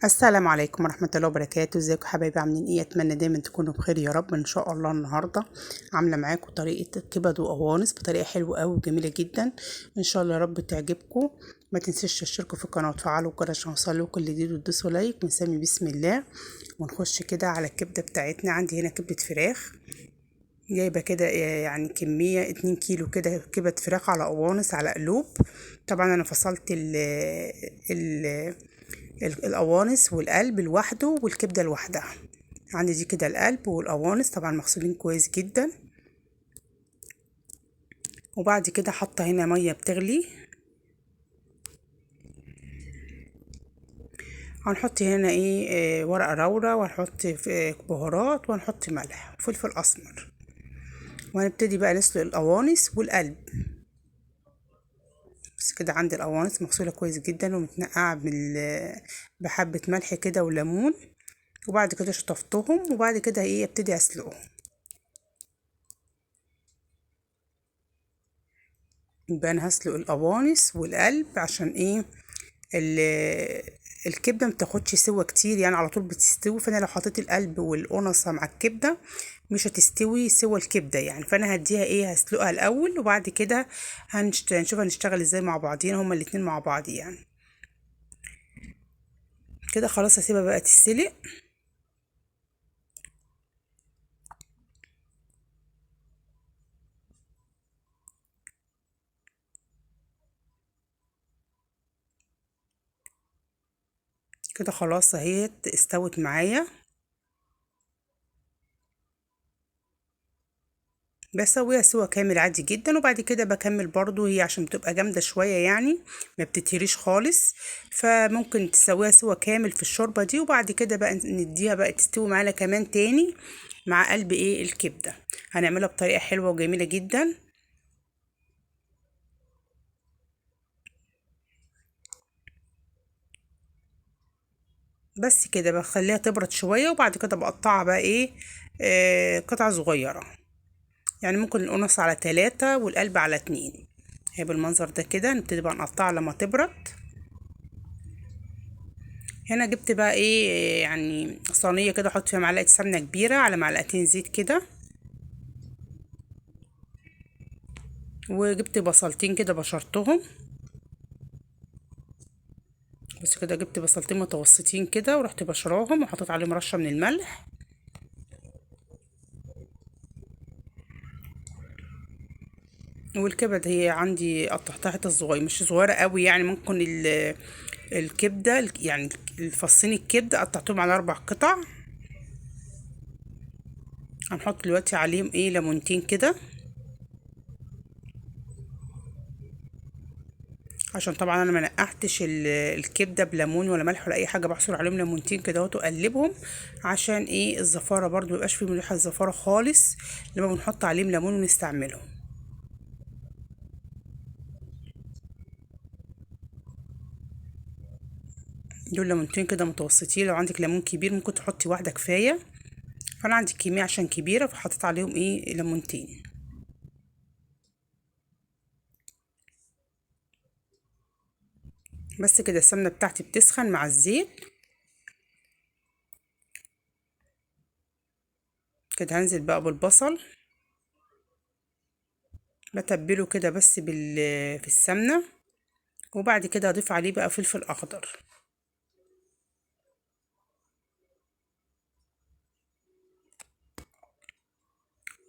السلام عليكم ورحمة الله وبركاته. ازيكم حبايبي؟ عاملين ايه؟ اتمنى دايما تكونوا بخير يا رب. ان شاء الله النهارده عامله معاكم طريقه كبد وقوانص بطريقه حلوه قوي وجميله جدا. ان شاء الله يا رب تعجبكم. ما تنسوش تشتركوا في القناه وتفعلوا الجرس عشان يوصلكوا كل جديد وتدوسوا لايك ونسمي بسم الله. ونخش كده على الكبده بتاعتنا. عندي هنا كبده فراخ جايبه كده يعني كميه 2 كيلو كده كبد فراخ على قوانص على قلوب. طبعا انا فصلت ال القوانص والقلب لوحده والكبده لوحدها. عندي دي كده القلب والقوانص طبعا مغسولين كويس جدا. وبعد كده حاطه هنا ميه بتغلي. هنحط هنا ايه ورقه لورا، وهنحط بهارات، وهنحط ملح وفلفل اسمر. وهنبتدي بقى نسلق القوانص والقلب. بس كده عندي القوانص مغسوله كويس جدا ومتنقعه بحبه ملح كده وليمون. وبعد كده شطفتهم، وبعد كده ايه ابتدي اسلقهم. يبقى انا هسلق القوانص والقلب عشان ايه الكبده متاخدش سوا كتير، يعني على طول بتستوي. فانا لو حطيت القلب والقنصه مع الكبده مش هتستوي سوا الكبده يعني. فانا هديها ايه هسلقها الاول، وبعد كده هنشوف هنشتغل ازاي مع بعضينا هما الاتنين مع بعض يعني. كده خلاص هسيبها بقى تتسلق. كده خلاص اهي استوت معايا. بسويها سوا كامل عادي جدا، وبعد كده بكمل برضو هي عشان بتبقى جامدة شوية يعني ما بتتهريش خالص. فممكن تسويها سوا كامل في الشوربة دي، وبعد كده بقى نديها بقى تستوي معانا كمان تاني مع قلب ايه الكبدة. هنعملها بطريقة حلوة وجميلة جدا. بس كده بخليها تبرد شوية، وبعد كده بقطعها بقى ايه قطع صغيرة. يعني ممكن القنص على 3 والقلب على 2. هي بالمنظر ده كده نبتدي بقى نقطعها لما تبرد. هنا جبت بقى ايه يعني صينيه كده احط فيها معلقه سمنه كبيره على معلقتين زيت كده. وجبت بصلتين كده بشرتهم. بس كده جبت بصلتين متوسطين كده ورحت بشراهم وحطيت عليهم رشه من الملح. والكبد هي عندي قطعتها حتت صغيره مش صغيره قوي يعني. ممكن الكبده يعني الفصين الكبده قطعتهم على 4 قطع. هنحط دلوقتي عليهم ايه ليمونتين كده، عشان طبعا انا ما نقعتش الكبده بليمون ولا ملح ولا اي حاجه. بحصر عليهم ليمونتين كده واقلبهم عشان ايه الزفاره برضو ميبقاش فيه من ريحه الزفاره خالص لما بنحط عليهم ليمون ونستعملهم. دول ليمونتين كده متوسطين. لو عندك ليمون كبير ممكن تحطي واحده كفايه. فانا عندي كميه عشان كبيره فحطيت عليهم ايه ليمونتين. بس كده السمنه بتاعتي بتسخن مع الزيت. كده هنزل بقى بالبصل بتبله كده بس في السمنه. وبعد كده اضيف عليه بقى فلفل اخضر.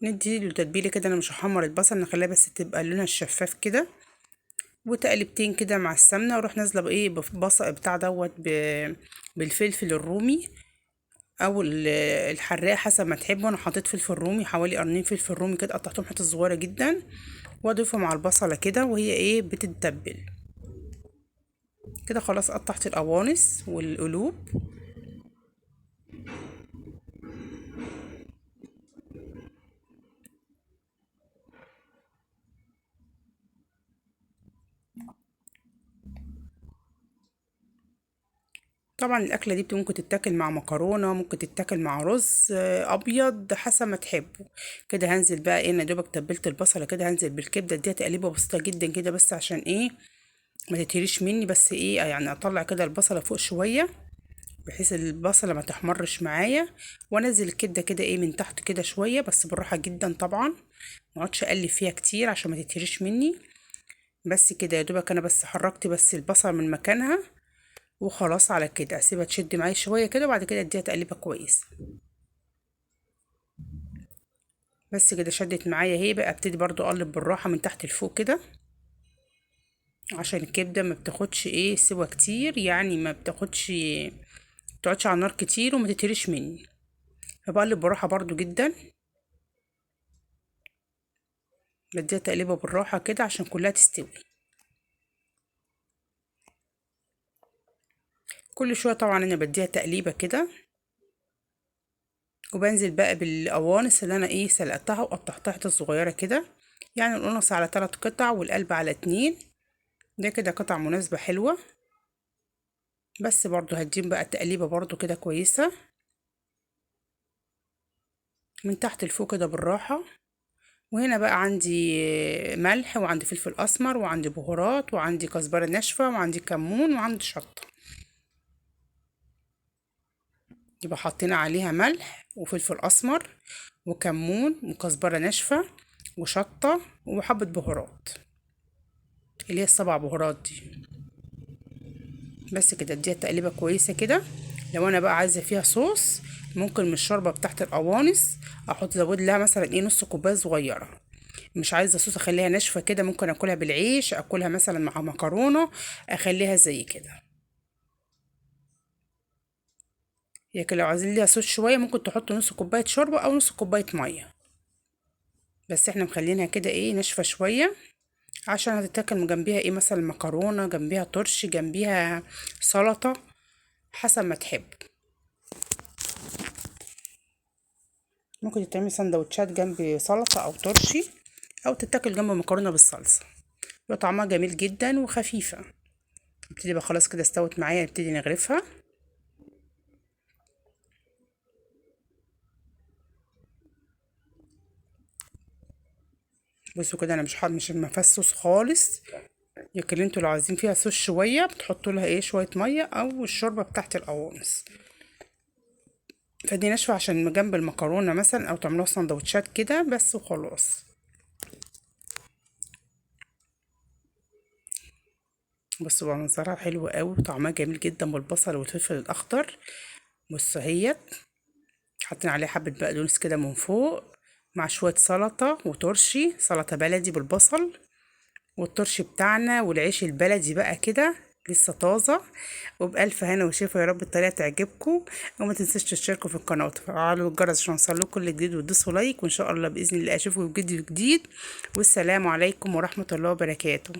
ندي له تتبيله كده. انا مش هحمر البصل، نخليها بس تبقى لونها الشفاف كده. وتقلبتين كده مع السمنه، واروح نازله بايه ببصل بتاع دوت بالفلفل الرومي او الحراق حسب ما تحبوا. انا حطيت فلفل رومي حوالي قرنين فلفل رومي كده قطعتهم حتت صغيره جدا. واضيفهم على البصله كده وهي ايه بتتبل. كده خلاص قطعت القوانص والقلوب. طبعا الاكله دي ممكن تتاكل مع مكرونه، ممكن تتاكل مع رز ابيض حسب ما تحبوا. كده هنزل بقى ايه، انا دوبك تبلت البصله كده هنزل بالكبده دي تقليبه بسيطه جدا كده بس عشان ايه ما تتهريش مني. بس ايه يعني اطلع كده البصله فوق شويه بحيث البصله ما تحمرش معايا. وانزل الكبده كده ايه من تحت كده شويه، بس بالراحه جدا طبعا، ما اقعدش اقلب فيها كتير عشان ما تتهريش مني. بس كده يا دوبك انا بس حركت بس البصله من مكانها، وخلاص على كده اسيبها تشد معايا شويه كده، وبعد كده اديها تقليبه كويس. بس كده شدت معايا اهي، بقى ابتدي برضو اقلب بالراحه من تحت لفوق كده، عشان الكبده ما بتاخدش ايه سوا كتير، يعني ما بتاخدش تقعدش على النار كتير وما تتهريش مني. فبقلب بالراحه برضو جدا، بديها تقليبه بالراحه كده عشان كلها تستوي. كل شويه طبعا انا بديها تقليبه كده، وبنزل بقى بالقوانص اللي انا ايه سلقتها وقطعتها حتت صغيره كده، يعني القنص على 3 قطع والقلب على 2. ده كده قطع مناسبه حلوه. بس برضو هديهم بقى تقليبه برضو كده كويسه من تحت لفوق كده بالراحه. وهنا بقى عندي ملح، وعندي فلفل اسمر، وعندي بهارات، وعندي كزبره ناشفه، وعندي كمون، وعندي شطه. يبقى حطينا عليها ملح وفلفل اسمر وكمون وكزبره ناشفه وشطه وحبه بهارات، اللي هي السبع بهارات دي. بس كده اديها تقليبه كويسه كده. لو انا بقى عايزه فيها صوص، ممكن من الشوربه بتاعت القوانص احط زود لها مثلا ايه نص كوبايه صغيره. مش عايزه صوص اخليها ناشفه كده، ممكن اكلها بالعيش، اكلها مثلا مع مكرونه، اخليها زي كده. هي كده لو عايزين ليها صوص شويه ممكن تحطوا نص كوبايه شوربه او نص كوبايه ميه، بس احنا مخلينها كده ايه ناشفه شويه، عشان هتتاكل جنبيها ايه مثلا مكرونه، جنبيها طرش، جنبيها سلطه، حسب ما تحب. ممكن تتعمل سندوتشات جنب سلطه او طرشي، او تتاكل جنب مكرونه بالصلصه، يبقى طعمها جميل جدا وخفيفه. نبتدي بقى خلاص كده استوت معايا، نبتدي نغرفها. بصوا كده انا مش مفصص خالص. لكن انتوا لو عايزين فيها صوص شويه بتحطوا لها ايه شويه ميه او الشوربه بتاعت القوانص. فدي ناشفه عشان جنب المكرونه مثلا، او تعملوها سندوتشات كده بس وخلاص. بصوا بقى منظرها حلو قوي وطعمها جميل جدا بالبصل والفلفل الاخضر. بصوا اهيت، حاطين عليها حبه بقدونس كده من فوق، مع شويه سلطه وترشي سلطه بلدي بالبصل والترش بتاعنا، والعيش البلدي بقى كده لسه طازه. وبألف هنا وشفا، يا رب الطريقه تعجبكم. وما تنسوش تشتركوا في القناه وتفعلوا الجرس عشان يوصلكوا كل جديد، وتدوسوا لايك، وان شاء الله باذن الله اشوفكم في فيديو جديد. والسلام عليكم ورحمه الله وبركاته.